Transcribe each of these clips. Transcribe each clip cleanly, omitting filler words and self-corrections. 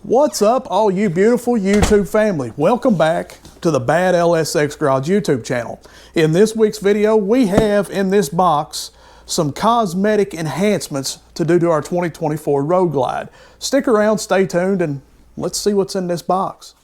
What's up, all you beautiful YouTube family? Welcome back to the Bad LSX Garage YouTube channel. In this week's video, we have in this box some cosmetic enhancements to do to our 2024 Road Glide. Stick around, stay tuned, and let's see what's in this box.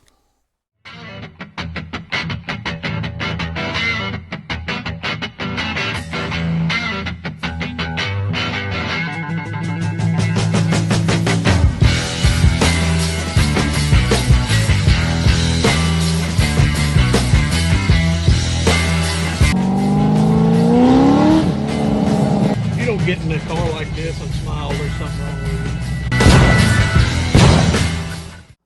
Get in a car like this and smile, there's something wrong with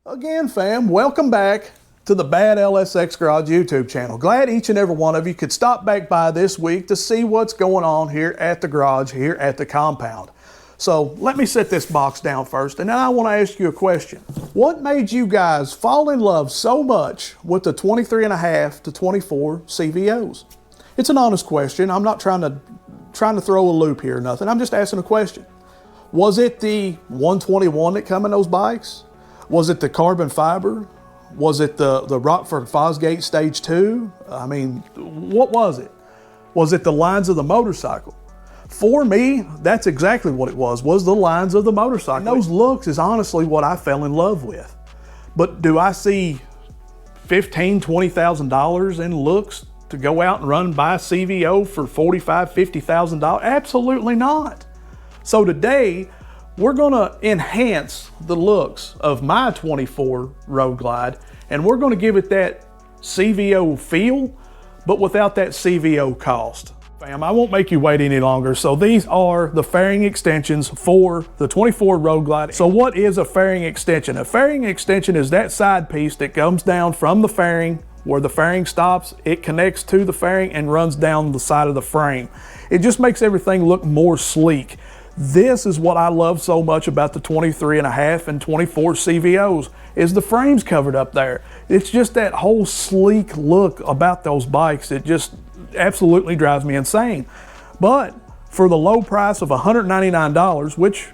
you. Again, fam, welcome back to the Bad LSX Garage YouTube channel. Glad each and every one of you could stop back by this week to see what's going on here at the garage, here at the compound. So let me set this box down first, and then I want to ask you a question. What made you guys fall in love so much with the 23.5 to 24 CVOs? It's an honest question. I'm not trying to throw a loop here or nothing. I'm just asking a question. Was it the 121 that come in those bikes? Was it the carbon fiber? Was it the Rockford Fosgate Stage 2? I mean, what was it? Was it the lines of the motorcycle? For me, that's exactly what it was the lines of the motorcycle. And those looks is honestly what I fell in love with. But do I see $15,000, $20,000 in looks to go out and run by a CVO for $45,000, $50,000? Absolutely not. So today, we're gonna enhance the looks of my 24 Road Glide, and we're gonna give it that CVO feel, but without that CVO cost. Fam, I won't make you wait any longer. So these are the fairing extensions for the 24 Road Glide. So what is a fairing extension? A fairing extension is that side piece that comes down from the fairing. Where the fairing stops, it connects to the fairing and runs down the side of the frame. It just makes everything look more sleek. This is what I love so much about the 23.5 and 24 CVOs, is the frames covered up there. It's just that whole sleek look about those bikes. It just absolutely drives me insane. But for the low price of $199, which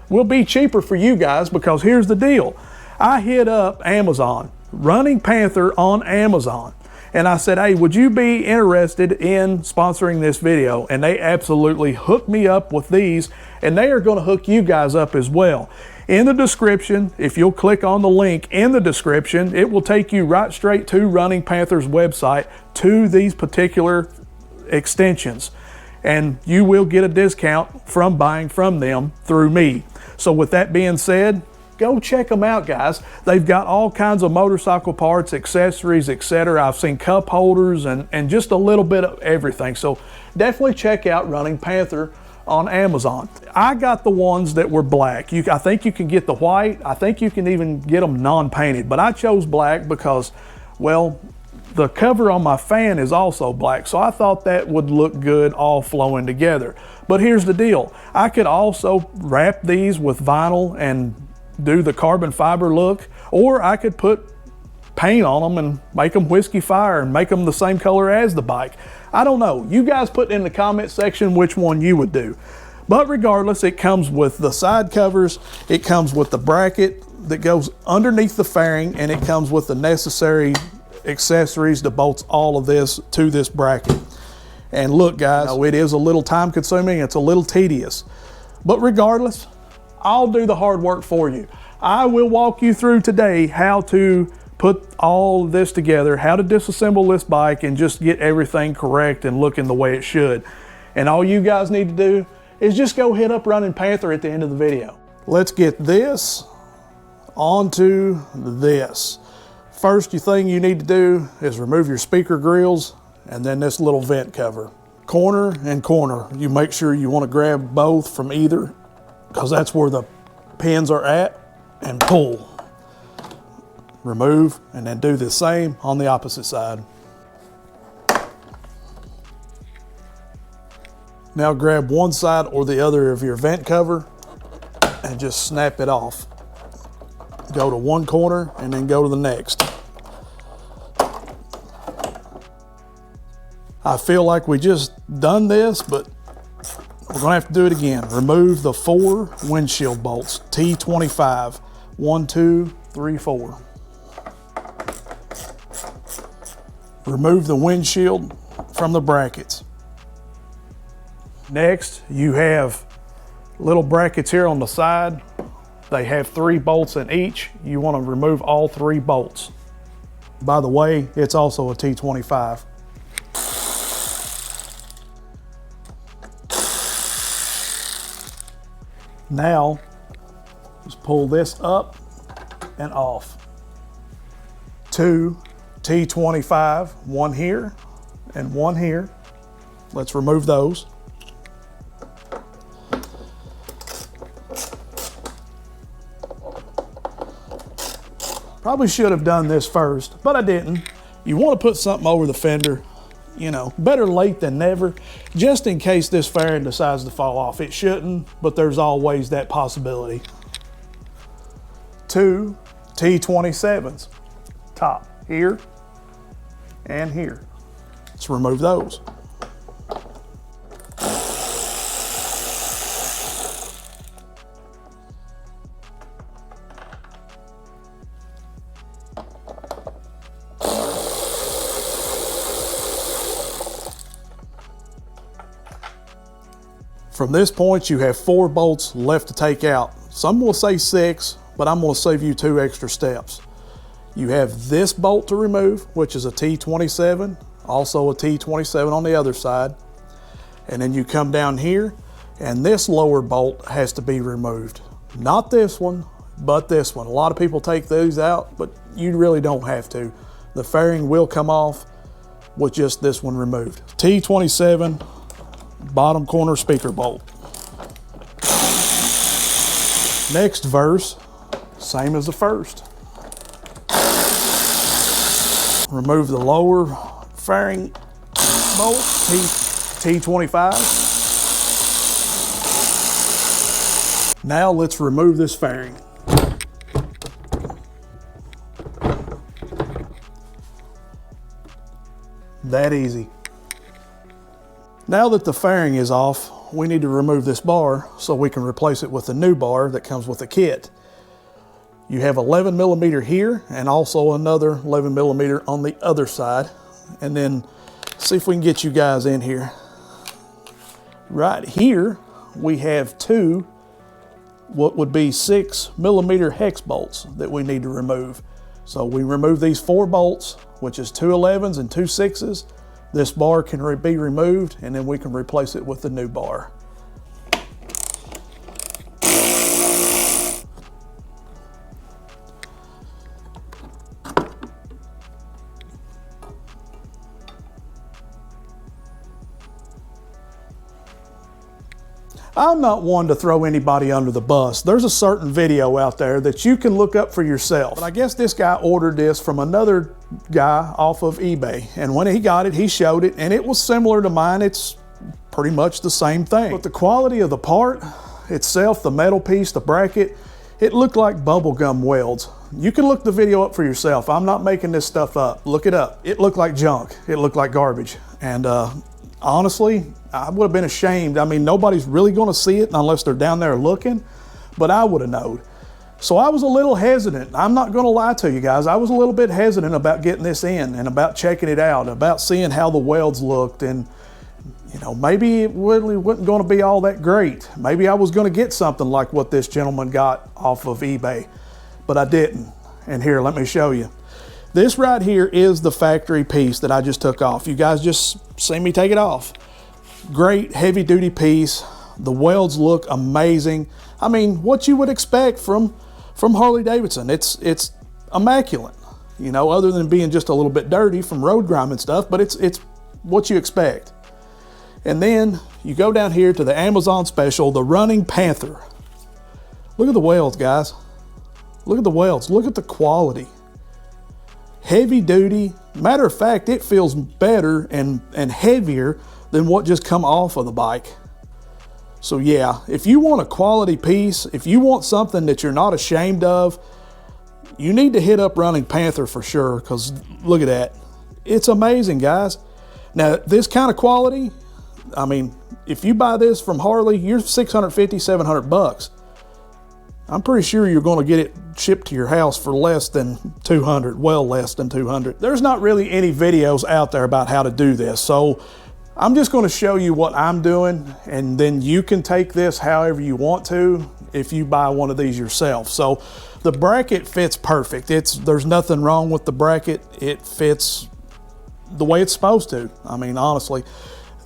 will be cheaper for you guys, because here's the deal. I hit up Amazon, Running Panther on Amazon, and I said, hey, would you be interested in sponsoring this video? And they absolutely hooked me up with these, and they are going to hook you guys up as well. In the description, if you'll click on the link in the description, it will take you right straight to Running Panther's website to these particular extensions, and you will get a discount from buying from them through me. So with that being said, go check them out, guys. They've got all kinds of motorcycle parts, accessories, etc. I've seen cup holders and just a little bit of everything. So definitely check out Running Panther on Amazon. I got the ones that were black. I think you can get the white. I think you can even get them non-painted, but I chose black because, well, the cover on my fan is also black, so I thought that would look good all flowing together. But here's the deal. I could also wrap these with vinyl and do the carbon fiber look, or I could put paint on them and make them whiskey fire and make them the same color as the bike. I don't know. You guys put in the comment section which one you would do. But regardless, it comes with the side covers, it comes with the bracket that goes underneath the fairing, and it comes with the necessary accessories to bolt all of this to this bracket. And look, guys, it is a little time consuming, it's a little tedious, but regardless, I'll do the hard work for you. I will walk you through today how to put all of this together, how to disassemble this bike and just get everything correct and looking the way it should. And all you guys need to do is just go hit up Running Panther at the end of the video. Let's get this onto this. First thing you need to do is remove your speaker grills and then this little vent cover. Corner and corner. You make sure you want to grab both from either, because that's where the pins are at, and pull. Remove, and then do the same on the opposite side. Now grab one side or the other of your vent cover and just snap it off. Go to one corner and then go to the next. I feel like we just done this, but we're gonna have to do it again. Remove the 4 windshield bolts, T25. 1, 2, 3, 4. Remove the windshield from the brackets. Next, you have little brackets here on the side. They have 3 bolts in each. You want to remove all 3 bolts. By the way, it's also a T25. Now, just pull this up and off. 2 T25, one here and one here. Let's remove those. Probably should have done this first, but I didn't. You want to put something over the fender, you know, better late than never, just in case this fairing decides to fall off. It shouldn't, but there's always that possibility. 2 T27s, top here and here. Let's remove those. From this point, you have 4 bolts left to take out. Some will say 6, but I'm going to save you 2 extra steps. You have this bolt to remove, which is a T27, also a T27 on the other side. And then you come down here, and this lower bolt has to be removed. Not this one, but this one. A lot of people take these out, but you really don't have to. The fairing will come off with just this one removed. T27, bottom corner speaker bolt. Next verse, same as the first. Remove the lower fairing bolt, T25. Now let's remove this fairing. That easy. Now that the fairing is off, we need to remove this bar so we can replace it with a new bar that comes with the kit. You have 11 millimeter here and also another 11 millimeter on the other side. And then see if we can get you guys in here. Right here, we have 2 what would be 6 millimeter hex bolts that we need to remove. So we remove these 4 bolts, which is 2 11s and 2 6s. This bar can be removed, and then we can replace it with the new bar. I'm not one to throw anybody under the bus. There's a certain video out there that you can look up for yourself. But I guess this guy ordered this from another guy off of eBay. And when he got it, he showed it, and it was similar to mine. It's pretty much the same thing. But the quality of the part itself, the metal piece, the bracket, it looked like bubblegum welds. You can look the video up for yourself. I'm not making this stuff up. Look it up. It looked like junk. It looked like garbage. And honestly, I would have been ashamed. I mean, nobody's really going to see it unless they're down there looking, but I would have known. So I was a little hesitant. I'm not going to lie to you guys. I was a little bit hesitant about getting this in and about checking it out, about seeing how the welds looked. And, you know, maybe it really wasn't going to be all that great. Maybe I was going to get something like what this gentleman got off of eBay, but I didn't. And here, let me show you. This right here is the factory piece that I just took off. You guys just see me take it off. Great heavy duty piece. The welds look amazing. I mean, what you would expect from Harley-Davidson. It's immaculate, you know, other than being just a little bit dirty from road grime and stuff, but it's what you expect. And then you go down here to the Amazon special, the Running Panther. Look at the welds, guys. Look at the welds. Look at the quality. Heavy duty. Matter of fact, it feels better and heavier than what just come off of the bike. So yeah, if you want a quality piece, if you want something that you're not ashamed of, you need to hit up Running Panther for sure, because look at that. It's amazing, guys. Now, this kind of quality, I mean, if you buy this from Harley, you're 650, 700 bucks. I'm pretty sure you're going to get it shipped to your house for less than 200, well less than 200. There's not really any videos out there about how to do this, so I'm just going to show you what I'm doing, and then you can take this however you want to if you buy one of these yourself. So the bracket fits perfect. There's nothing wrong with the bracket. It fits the way it's supposed to. I mean, honestly,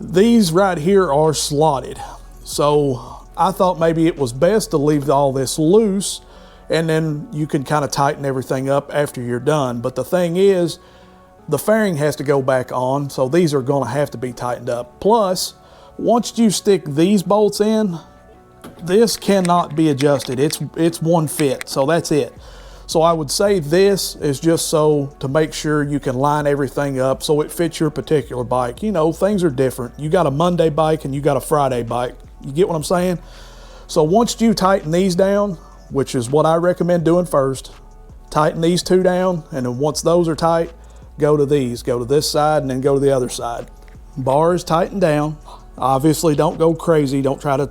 these right here are slotted. So I thought maybe it was best to leave all this loose, and then you can kind of tighten everything up after you're done. But the thing is, the fairing has to go back on, so these are going to have to be tightened up. Plus, once you stick these bolts in, this cannot be adjusted. It's one fit, so that's it. So I would say this is just so to make sure you can line everything up so it fits your particular bike. You know, things are different. You got a Monday bike and you got a Friday bike. You get what I'm saying? So once you tighten these down, which is what I recommend doing first, tighten these two down, and then once those are tight, go to these. Go to this side and then go to the other side. Bars tighten down. Obviously don't go crazy. Don't try to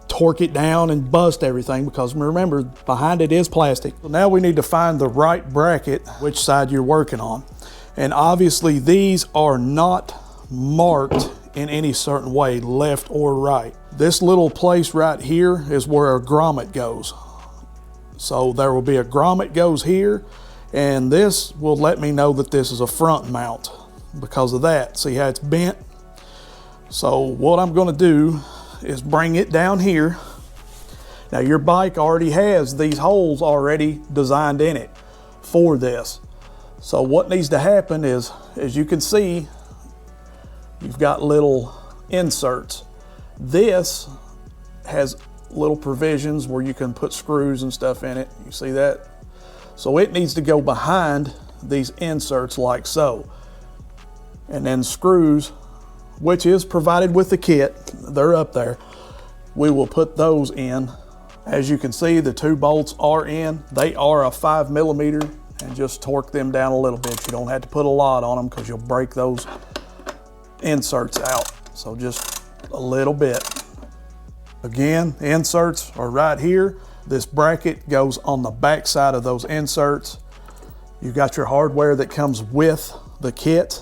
torque it down and bust everything, because remember, behind it is plastic. So now we need to find the right bracket, which side you're working on. And obviously these are not marked in any certain way, left or right. This little place right here is where a grommet goes. So there will be a grommet goes here, and this will let me know that this is a front mount because of that. See how it's bent? So what I'm gonna do is bring it down here. Now your bike already has these holes already designed in it for this. So what needs to happen is, as you can see, you've got little inserts. This has little provisions where you can put screws and stuff in it. You see that? So it needs to go behind these inserts like so. And then screws, which is provided with the kit, they're up there. We will put those in. As you can see, the two bolts are in. They are a 5mm, and just torque them down a little bit. You don't have to put a lot on them because you'll break those inserts out. So just a little bit. Again, inserts are right here. This bracket goes on the back side of those inserts. You've got your hardware that comes with the kit,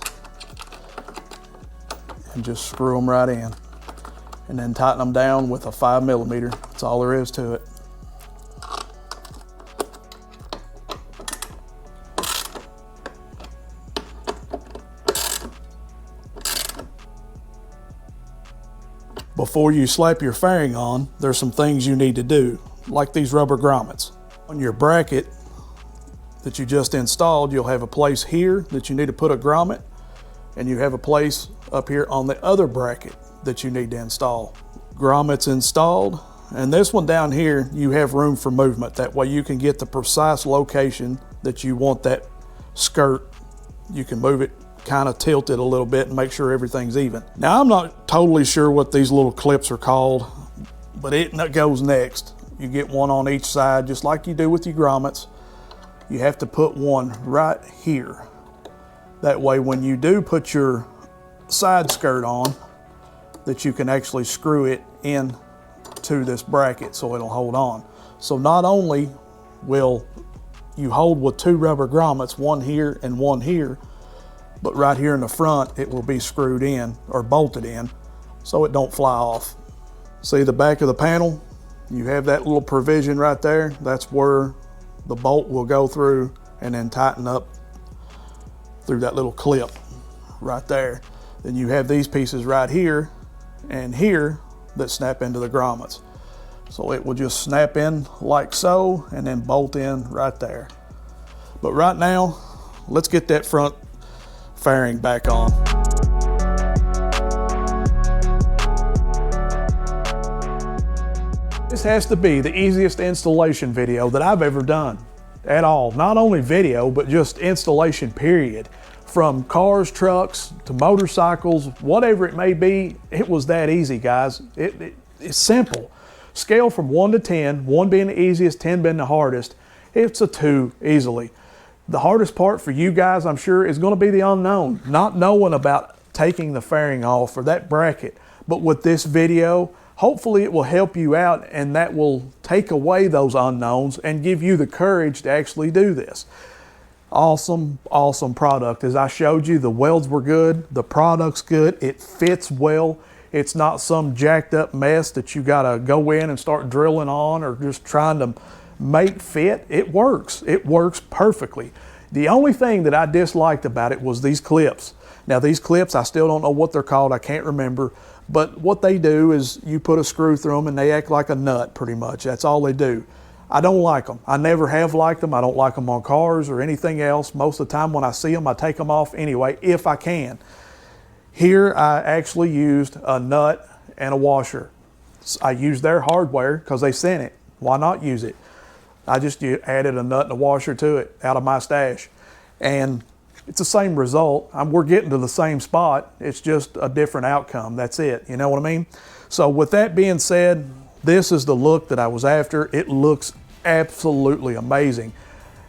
and just screw them right in, and then tighten them down with a 5mm. That's all there is to it. Before you slap your fairing on, there's some things you need to do, like these rubber grommets. On your bracket that you just installed, you'll have a place here that you need to put a grommet, and you have a place up here on the other bracket that you need to install. Grommet's installed, and this one down here, you have room for movement. That way you can get the precise location that you want that skirt. You can move it, kind of tilt it a little bit and make sure everything's even. Now I'm not totally sure what these little clips are called, but it goes next. You get one on each side, just like you do with your grommets. You have to put one right here. That way when you do put your side skirt on, that you can actually screw it in to this bracket so it'll hold on. So not only will you hold with two rubber grommets, one here and one here, but right here in the front it will be screwed in or bolted in so it don't fly off. See the back of the panel? You have that little provision right there. That's where the bolt will go through and then tighten up through that little clip right there. Then you have these pieces right here and here that snap into the grommets. So it will just snap in like so and then bolt in right there. But right now, let's get that front fairing back on. This has to be the easiest installation video that I've ever done at all. Not only video, but just installation period. From cars, trucks, to motorcycles, whatever it may be, it was that easy, guys. It's simple. Scale from 1 to 10, 1 being the easiest, 10 being the hardest. It's a 2 easily. The hardest part for you guys, I'm sure, is going to be the unknown. Not knowing about taking the fairing off or that bracket. But with this video, Hopefully it will help you out, and that will take away those unknowns and give you the courage to actually do this. Awesome, awesome product. As I showed you, the welds were good, the product's good, it fits well. It's not some jacked up mess that you gotta go in and start drilling on or just trying to make fit. It works perfectly. The only thing that I disliked about it was these clips. Now these clips, I still don't know what they're called, I can't remember, but what they do is you put a screw through them and they act like a nut pretty much. That's all they do. I don't like them. I never have liked them. I don't like them on cars or anything else. Most of the time when I see them, I take them off anyway, if I can. Here I actually used a nut and a washer. I used their hardware because they sent it. Why not use it? I just added a nut and a washer to it out of my stash. And it's the same result. We're getting to the same spot. It's just a different outcome. That's it. You know what I mean? So with that being said, this is the look that I was after. It looks absolutely amazing.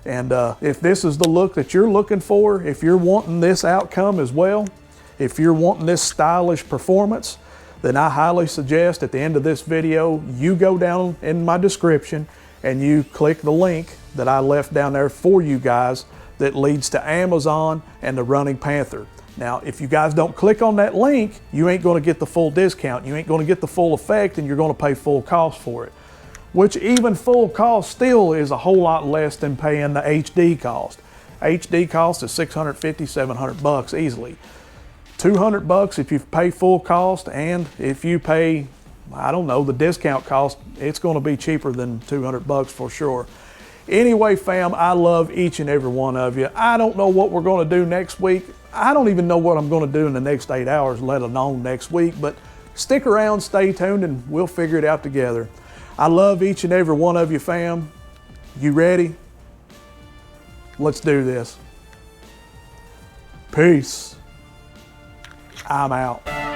And if this is the look that you're looking for, if you're wanting this outcome as well, if you're wanting this stylish performance, then I highly suggest at the end of this video, you go down in my description and you click the link that I left down there for you guys that leads to Amazon and the Running Panther. Now, if you guys don't click on that link, you ain't gonna get the full discount. You ain't gonna get the full effect, and you're gonna pay full cost for it. Which even full cost still is a whole lot less than paying the HD cost. HD cost is 650, 700 bucks easily. 200 bucks if you pay full cost, and if you pay, I don't know, the discount cost, it's gonna be cheaper than 200 bucks for sure. Anyway, fam, I love each and every one of you. I don't know what we're gonna do next week. I don't even know what I'm gonna do in the next 8 hours, let alone next week, but stick around, stay tuned, and we'll figure it out together. I love each and every one of you, fam. You ready? Let's do this. Peace. I'm out.